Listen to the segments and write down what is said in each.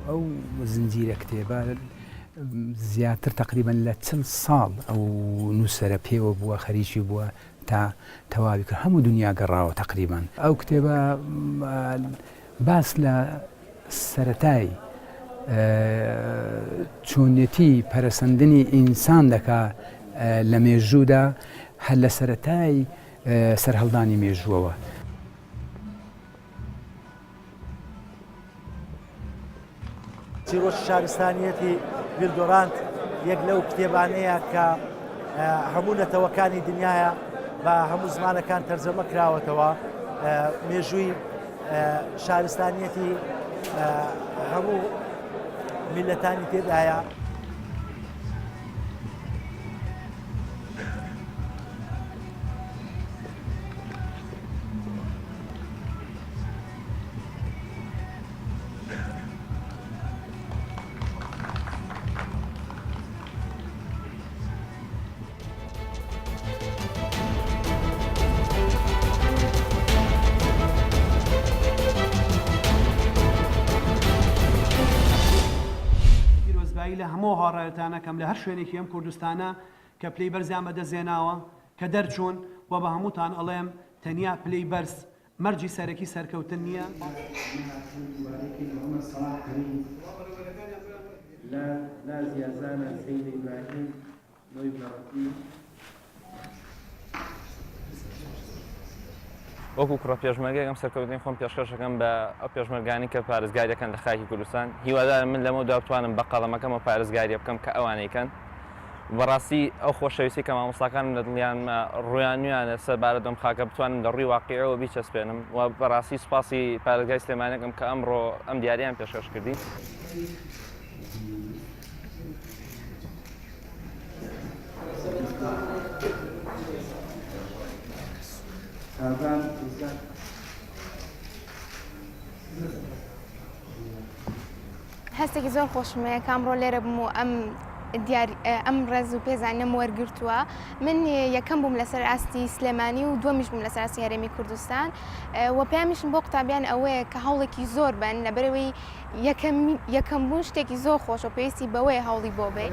ئەو زنجیرە کتێبە زیاتر تقریبا لە چەند ساڵ ئەو نووسەرە پێوە بووە خەریکی بووە تا تەواوی کرد هەموو دنیا گەڕاوە تقریبا ئەو کتێبە باس لە سەرەتای چۆنێتی پەرەسەندنی ئینسان دەکا لە مێژوودا هەر لە سەرەتای سەرهەڵدانی مێژووەوە. چیرۆکی شارستانیەتی ویلدۆرانت یەک لەو کتێبانەیە کە هەموو نەتەوەکانی دنیاە بە هەموو زمانەکان تەرجەمە کراوەتەوە. مێژووی شارستانیەتی هەموو میلەتانی تێدایە. لە هەموو هاوڕێتانەکەم لە هەر شوێنێکی ئەم کوردستانە کە پلەی بەرزیان بەدەستێناوە کە دەرچوون و بە هەمووتان ئەڵێم تەنیا پلەی بەرز مەرجی سەرەکی سەرکەوتن نییە. وەکو کوڕە پێشمەرگەی ئەم سەرکەوتنی خۆم پێشکەشەکەم بە ئەو پێشمەرگانی کە پارێزگاریەکەن لە خاکی کوردستان هیوادارم من لەمەودا بتوانم بە قەڵەمەکەمە پارێزگاریە بکەم کە ئەوانەیەکەن. بەڕاستی ئەو خۆشەویستی کە مامۆستاکانم لە دڵیانمە ڕویان نویانە سەربارە دەم خاکە بتوانم لە ڕووی واقیعەوە بیچەسپێنم و بەڕاستی سوپاسی پارێزگای سلێمانیەکەم کە ئەمڕۆ ئەم دیارییان پێشکەش کردی. هەستێکی زۆر خۆشمەیە کامڕۆ لێرە بووم و ئەم ڕێز و پێزانیم وەرگرتووە. من یەکەم بووم لەسەر ئاستی سلێمانی و دووەمیش بووم لەسەر ئاستی هەرێمی کوردستان و پێیانمیشم بۆ قوتابیان ئەوەیە کە هەوڵێکی زۆر بن لەبەرەوەی یەکەم بوون شتێکی زۆر خۆشە و پێویستی بەوەیە هەوڵی بۆ بێ.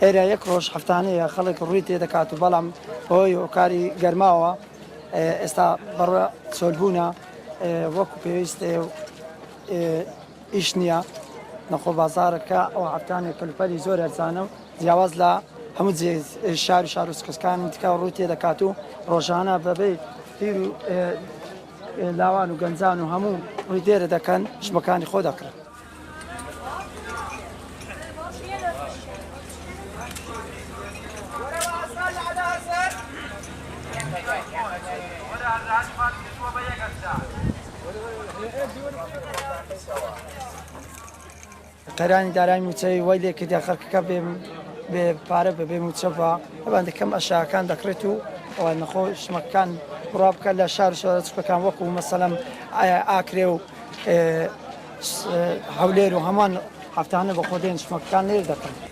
ئێرە یەک ڕۆژ هەفتانەیە خەڵک ڕووی تێدەکات و بەڵام ئەوەی هۆکاری گەرماوە ئێستا بەڕە چۆلبوونە وەکو پێویست ئیش نییە نەخۆ بازارەکە ئەو هەفتانێک کەلوپەلی زۆر ئەرزانە و جیاواز لە هەموو شار و شارۆچکەکان تکا ڕووی تێدەکات و ڕۆژانە بەبێ پیر و لاوان و گەنجان و هەموو ڕووی دێرە دەکەن ژمەکانی خۆ دەکرێت. قەرانی دارایی موچەی وای لێ کردیا خەڵکەکە بێ پارە بەبێ موچەوە هەبان دەکەم ئەشیاکان دەکرێت و ئەوە نەخۆ شمەکان بڕا بکە لە شار شارۆچکەکان وەکو مەسەڵەن ئاکرێ و هەولێر و هەمان هەفتانە بە خۆ دێن شمەکان لێر دەکەن.